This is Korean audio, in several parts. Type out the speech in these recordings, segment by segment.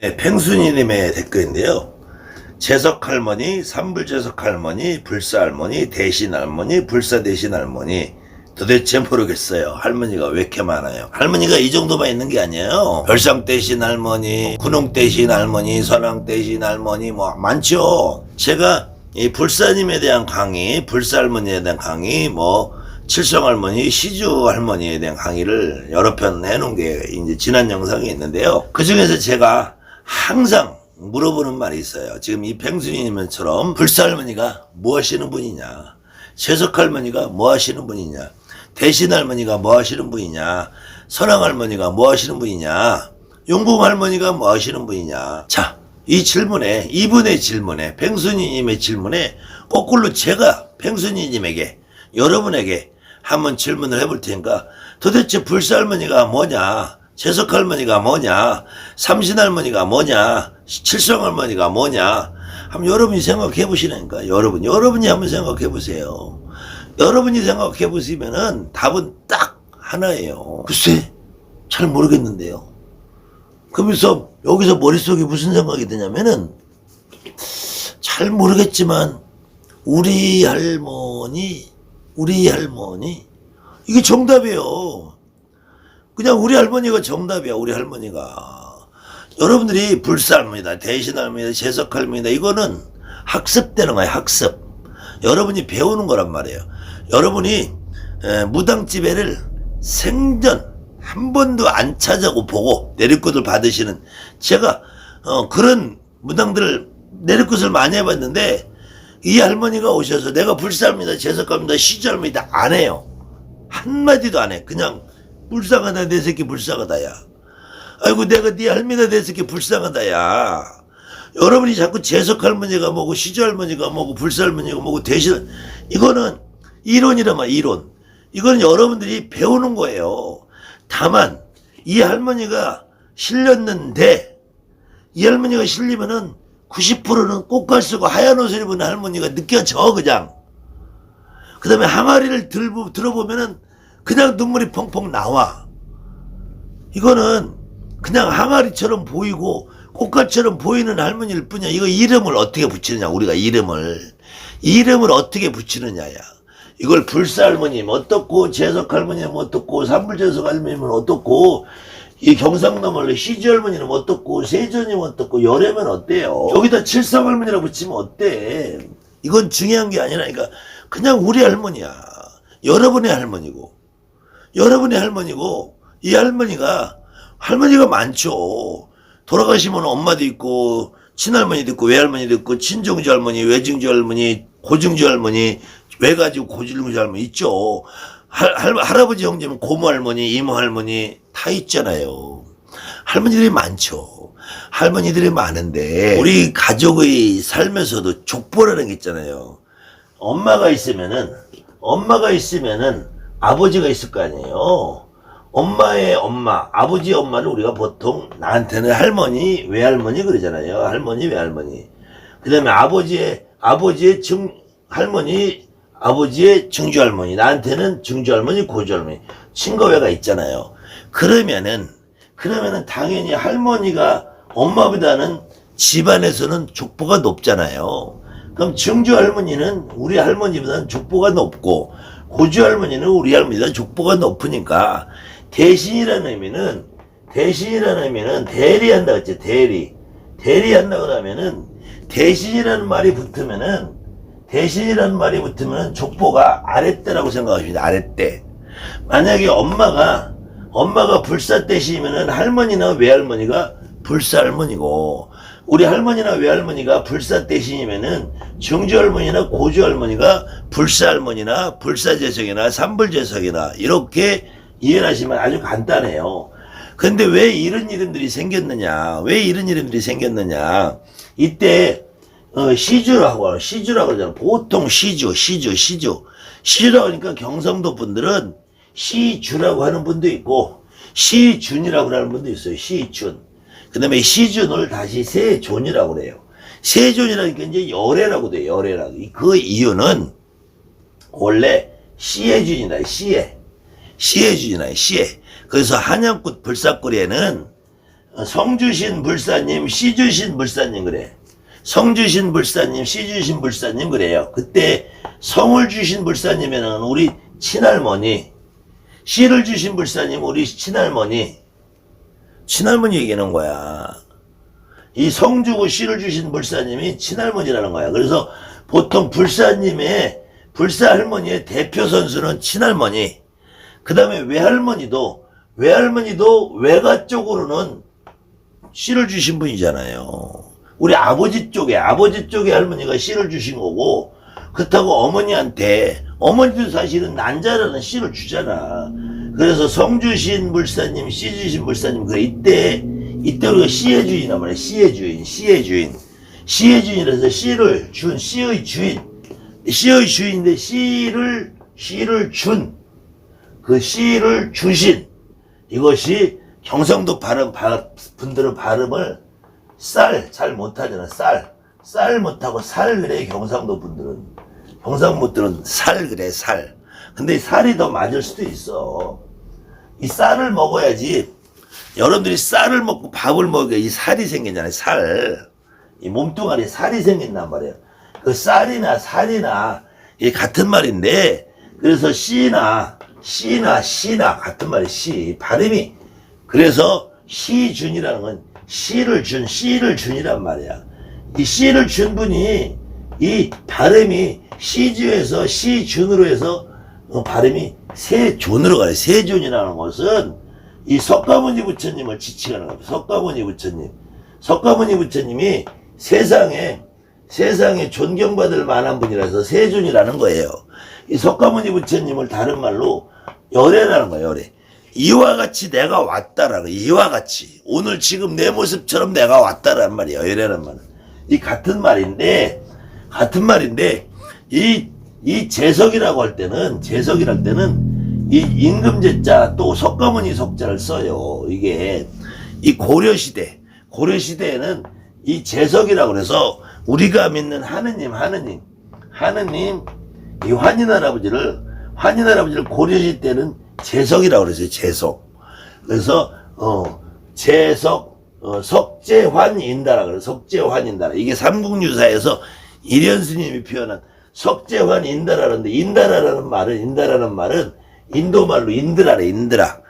네, 팽순이님의 댓글인데요. 재석할머니, 삼불재석할머니, 불사할머니, 대신할머니, 불사대신할머니. 도대체 모르겠어요. 할머니가 왜 이렇게 많아요? 할머니가 이 정도만 있는 게 아니에요. 별상대신할머니, 군웅대신할머니, 선왕대신할머니 뭐 많죠. 제가 이 불사님에 대한 강의, 불사할머니에 대한 강의, 뭐 칠성할머니, 시주할머니에 대한 강의를 여러 편 해놓은 게 이제 지난 영상이 있는데요. 그 중에서 제가 항상 물어보는 말이 있어요. 지금 이 팽순이님처럼 불사할머니가 뭐 하시는 분이냐, 재석할머니가 뭐 하시는 분이냐, 대신할머니가 뭐 하시는 분이냐, 선왕할머니가 뭐 하시는 분이냐, 용궁할머니가 뭐 하시는 분이냐. 자, 이 질문에, 이분의 질문에, 팽순이님의 질문에 거꾸로 제가 팽순이님에게, 여러분에게 한번 질문을 해볼 테니까 도대체 불사할머니가 뭐냐, 재석할머니가 뭐냐, 삼신할머니가 뭐냐, 칠성할머니가 뭐냐, 한번 여러분이 생각해 보시라니까. 여러분이 한번 생각해 보세요. 여러분이 생각해 보시면은 답은 딱 하나예요. 글쎄, 잘 모르겠는데요. 그러면서 여기서 머릿속에 무슨 생각이 드냐면은, 잘 모르겠지만 우리 할머니 이게 정답이에요. 그냥 우리 할머니가 정답이야. 우리 할머니가. 여러분들이 불사할머니다, 대신할머니다, 재석할머니다, 이거는 학습되는 거예요. 학습. 여러분이 배우는 거란 말이에요. 여러분이 무당집에를 생전 한 번도 안 찾아고 보고 내리꽃을 받으시는, 제가 그런 무당들을 내리꽃을 많이 해봤는데, 이 할머니가 오셔서 내가 불사합니다, 재석합니다, 시주합니다 안 해요. 한마디도 안 해. 그냥 불쌍하다, 내 새끼 불쌍하다야. 아이고, 내가 네 할머니가 내 새끼 불쌍하다야. 여러분이 자꾸 재석할머니가 뭐고, 시주할머니가 뭐고, 불사할머니가 뭐고, 대신, 이거는 이론이란 말이야. 이론. 이거는 여러분들이 배우는 거예요. 다만 이 할머니가 실렸는데, 이 할머니가 실리면은 90%는 꽃갈 쓰고 하얀 옷을 입은 할머니가 느껴져. 그냥 그 다음에 항아리를 들어보면은 그냥 눈물이 펑펑 나와. 이거는 그냥 항아리처럼 보이고 꽃갈처럼 보이는 할머니일 뿐이야. 이거 이름을 어떻게 붙이느냐. 우리가 이름을 어떻게 붙이느냐야. 이걸 불사할머니면 어떻고, 재석할머니면 어떻고, 삼불재석할머니면 어떻고, 이 경상도말로 시주할머니는 어떻고, 세존이면 어떻고, 열애면 어때요? 여기다 칠성할머니라고 붙이면 어때? 이건 중요한 게 아니라니까. 그냥 우리 할머니야. 여러분의 할머니고, 이 할머니가 많죠. 돌아가시면 엄마도 있고, 친할머니도 있고, 외할머니도 있고, 친정주 할머니, 외증주 할머니, 고증주 할머니, 외가지고 고질증주 할머니 있죠. 할아버지 형제면 고모 할머니, 이모 할머니 다 있잖아요. 할머니들이 많죠. 할머니들이 많은데, 우리 가족의 삶에서도 족보라는 게 있잖아요. 엄마가 있으면은 아버지가 있을 거 아니에요. 엄마의 엄마, 아버지의 엄마를 우리가 보통 나한테는 할머니, 외할머니 그러잖아요. 할머니, 외할머니. 그 다음에 아버지의 할머니, 아버지의 증주할머니, 나한테는 증주할머니, 고주할머니, 친거외가 있잖아요. 그러면은 당연히 할머니가 엄마보다는 집안에서는 족보가 높잖아요. 그럼 증주할머니는 우리 할머니보다는 족보가 높고, 고주할머니는 우리 할머니보다 족보가 높으니까, 대신이라는 의미는 대리한다 그랬지. 대리한다고 하면은 대신이라는 말이 붙으면은 족보가 아랫대라고 생각하십니다. 아랫대. 만약에 엄마가 불사대신이면은 할머니나 외할머니가 불사할머니고, 우리 할머니나 외할머니가 불사대신이면은 증주할머니나 고주할머니가 불사할머니나 불사재석이나 삼불재석이나 이렇게 이해를 하시면 아주 간단해요. 근데 왜 이런 이름들이 생겼느냐? 이때 시주라고 하잖아. 보통 시주라고 하니까 경상도 분들은 시주라고 하는 분도 있고, 시준이라고 하는 분도 있어요. 시준. 그 다음에 시준을 다시 세존이라고 그래요. 세존이라니까 이제 열애라고 돼요. 열애라고. 그 이유는 원래 시해준이다. 시해. 그래서 한양꽃 불사골에는 성 주신 불사님, 시 주신 불사님 그래. 성 주신 불사님, 시 주신 불사님 그래요. 그때 성을 주신 불사님에는 우리 친할머니, 시를 주신 불사님 우리 친할머니 얘기하는 거야. 이 성 주고 시를 주신 불사님이 친할머니라는 거야. 그래서 보통 불사 할머니의 대표 선수는 친할머니. 그 다음에 외할머니도 외가 쪽으로는 씨를 주신 분이잖아요. 우리 아버지 쪽에 할머니가 씨를 주신 거고, 그렇다고 어머니도 사실은 난자라는 씨를 주잖아. 그래서 성 주신 불사님, 씨 주신 불사님, 그래, 이때 우리가 씨의 주인이란 말이야. 씨의 주인이라서 씨를 준, 씨의 주인인데 씨를 준, 그 씨를 주신, 이것이 경상도 분들은 발음을 잘 못하잖아. 쌀 못하고 살 그래. 경상도 분들은 살 그래. 살. 근데 살이 더 맞을 수도 있어. 이 쌀을 먹어야지. 여러분들이 쌀을 먹고 밥을 먹어야 이 살이 생기잖아요. 살. 이 몸뚱아리에 살이 생긴단 말이에요. 그 쌀이나 살이나 이게 같은 말인데, 그래서 씨나 같은 말이 씨. 발음이. 그래서 시준이라는 건 씨를 준이란 말이야. 이 씨를 준 분이 이 발음이 시주에서 시준으로 해서 발음이 세존으로 가요. 세존이라는 것은 이 석가모니 부처님을 지칭하는 겁니다. 석가모니 부처님이 세상에 존경받을 만한 분이라서 세존이라는 거예요. 이 석가모니 부처님을 다른 말로 열애라는 거예요. 열애. 이와 같이 내가 왔다라는 거예요. 이와 같이 오늘 지금 내 모습처럼 내가 왔다라는 말이에요. 열애라는 말은 이 같은 말인데 이 재석이라고 할 때는 이 임금제자 또 석가모니 석자를 써요. 이게 이 고려시대에는 이 재석이라고 그래서 우리가 믿는 하느님 이 환인할아버지를 고려시대 때는 재석이라고 그랬어요. 재석. 그래서 석재환인다라 그래요. 석재환인다라. 이게 삼국유사에서 일현 스님이 표현한 석재환인다라는데, 인다라는 말은 인도말로 인드라래. 인드라.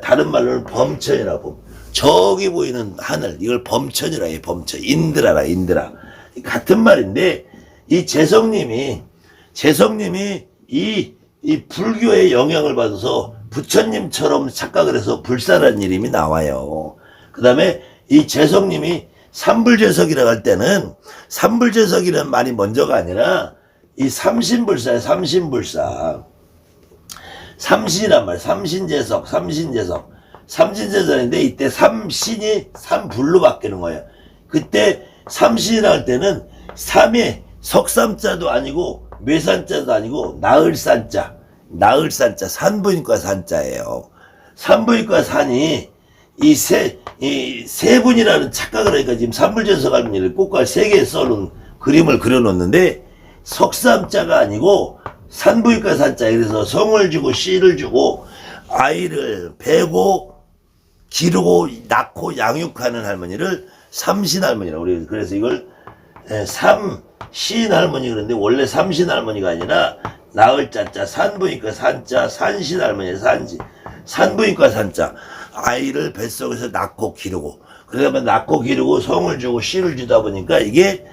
다른 말로는 범천이라고. 저기 보이는 하늘, 이걸 범천이라 해. 범천. 인드라. 같은 말인데, 이 재석님이 이 불교의 영향을 받아서 부처님처럼 착각을 해서 불사라는 이름이 나와요. 그 다음에 이 재석님이 삼불재석이라고 할 때는 삼불재석이라는 말이 먼저가 아니라 이 삼신불사예요. 삼신이란 말, 삼신재석인데 이때 삼신이 삼불로 바뀌는 거예요. 그때 삼신이라 할 때는 삼에 석삼자도 아니고 매산자도 아니고 나을산자, 산부인과 산자예요. 산부인과 산이 이 세 분이라는 착각을 하니까 지금 삼불재석 할머니를 꽃갈 3개 써놓은 그림을 그려놓는데, 석삼자가 아니고 산부인과 산자. 그래서 성을 주고 씨를 주고 아이를 베고 기르고 낳고 양육하는 할머니를 삼신할머니라고 그래요. 그래서 이걸 삼신할머니 그러는데, 원래 삼신할머니가 아니라 나을자자, 산부인과 산자, 산신할머니, 산부인과 산자. 아이를 뱃속에서 낳고 기르고, 그러다 낳고 기르고 성을 주고 씨를 주다 보니까 이게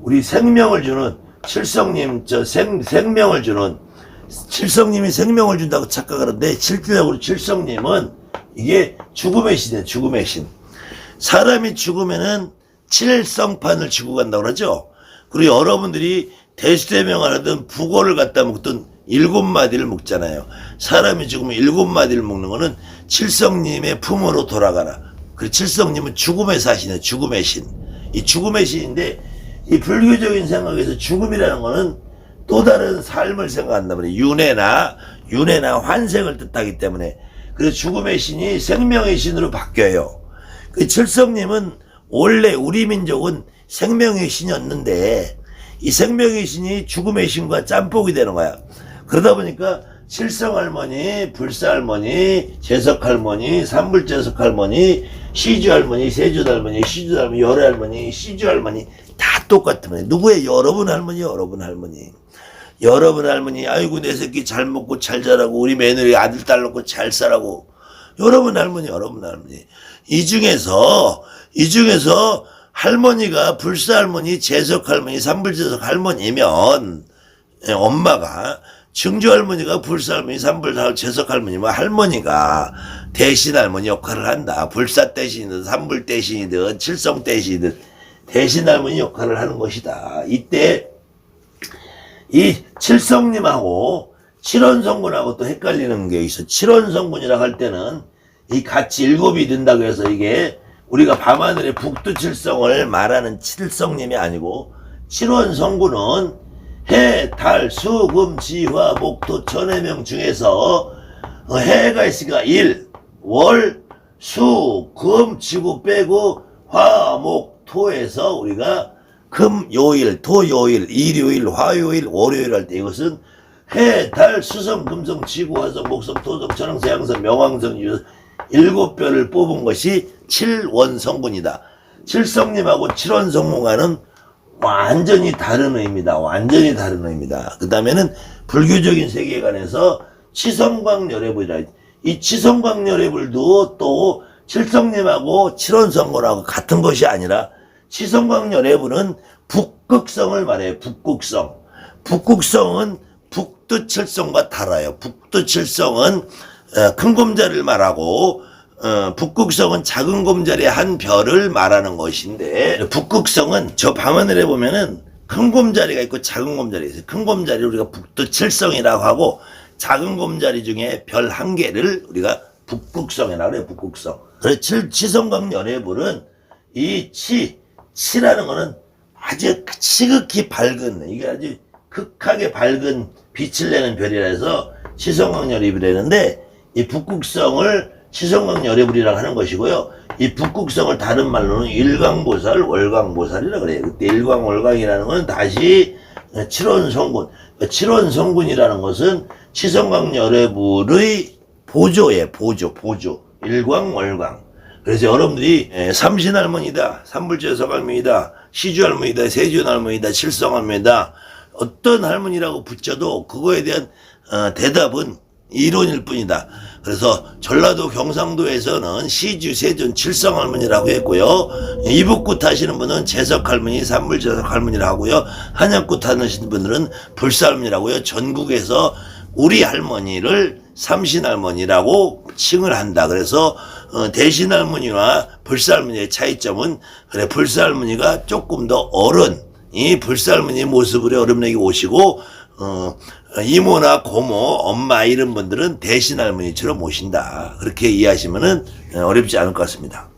우리 생명을 주는 칠성님, 생명을 주는 칠성님이 생명을 준다고 착각하는데, 실질적으로 칠성님은 이게 죽음의 신이에요. 죽음의 신. 사람이 죽으면은 칠성판을 지고 간다고 그러죠. 그리고 여러분들이 대수대명을 하든 북어를 갖다 먹든 7마디를 먹잖아요. 사람이 죽으면 7마디를 먹는 거는 칠성님의 품으로 돌아가라. 그 칠성님은 죽음의 사신이에요. 죽음의 신. 이 죽음의 신인데, 이 불교적인 생각에서 죽음이라는 거는 또 다른 삶을 생각한단 말이에요. 윤회나 환생을 뜻하기 때문에. 그래서 죽음의 신이 생명의 신으로 바뀌어요. 그 칠성님은 원래 우리 민족은 생명의 신이었는데, 이 생명의 신이 죽음의 신과 짬뽕이 되는 거야. 그러다 보니까 칠성할머니, 불사할머니, 재석할머니, 삼불재석할머니, 시주할머니, 세주할머니, 시주할머니, 열애할머니, 시주할머니 다 똑같은 거예요. 누구의 여러분 할머니, 여러분 할머니. 여러분 할머니, 아이고 내 새끼 잘 먹고 잘 자라고 우리 며느리 아들 딸 놓고 잘 살라고. 여러분 할머니, 여러분 할머니. 이 중에서 할머니가 불사할머니, 재석할머니, 삼불재석할머니면 엄마가 증조할머니가 불사할머니, 삼불재석할머니면 할머니가 대신할머니 역할을 한다. 불사 대신이든 삼불 대신이든 칠성 대신이든 대신할머니 역할을 하는 것이다. 이때 이 칠성님하고 칠원성군하고 또 헷갈리는 게 있어. 칠원성군이라고 할 때는 이 같이 일곱이 된다고 해서 이게 우리가 밤하늘의 북두칠성을 말하는 칠성님이 아니고 칠원성군은 해, 달, 수, 금, 지, 화, 목, 토, 천해명 중에서 해가 있으니까 일, 월, 수, 금, 지구 빼고 화, 목, 토에서 우리가 금, 요일, 토, 요일, 일요일, 화요일, 월요일 할 때 이것은 해, 달, 수성, 금성, 지구, 화성, 목성, 토성, 천왕성, 양성, 명왕성, 유성 일곱 별을 뽑은 것이 칠원성군이다. 칠성님하고 칠원성군과는 완전히 다른 의미다. 완전히 다른 의미다. 그 다음에는 불교적인 세계관에서 치성광열애불이라. 이 치성광열애불도 또 칠성님하고 칠원성군하고 같은 것이 아니라 치성광열애불은 북극성을 말해요. 북극성. 북극성은 북두칠성과 달라요. 북두칠성은 큰 곰자리를 말하고 북극성은 작은 곰자리의 한 별을 말하는 것인데 북극성은 저 밤하늘에 보면은 큰 곰자리가 있고 작은 곰자리가 있어요. 큰 곰자리를 우리가 북두칠성이라고 하고 작은 곰자리 중에 별 한 개를 우리가 북극성이라고 그래요. 북극성. 그래서 치성광열애불은 이 치라는 거는 아주 지극히 밝은, 이게 아주 극하게 밝은 빛을 내는 별이라 해서 치성광열애불이라는데 이 북극성을 치성광열애불이라고 하는 것이고요. 이 북극성을 다른 말로는 일광보살, 월광보살이라고 그래요. 그때 일광월광이라는 것은 다시 칠원성군. 칠원성군이라는 것은 치성광열애불의 보조예요. 보조. 일광월광. 그래서 여러분들이 삼신할머니다, 삼불재석할머니다, 시주할머니다, 세주할머니다, 칠성할머니다 어떤 할머니라고 붙여도 그거에 대한 대답은 이론일 뿐이다. 그래서 전라도 경상도에서는 시주, 세준, 칠성할머니라고 했고요. 이북구 타시는 분은 재석할머니, 삼불재석할머니라고 하고요. 한양구 타시는 분들은 불사할머니라고요. 전국에서 우리 할머니를 삼신할머니라고 칭을 한다. 그래서 대신할머니와 불사할머니의 차이점은 그래 불사할머니가 조금 더 어른, 이 불사할머니 모습으로 여러분에게 오시고 이모나 고모, 엄마 이런 분들은 대신할머니처럼 오신다. 그렇게 이해하시면은 어렵지 않을 것 같습니다.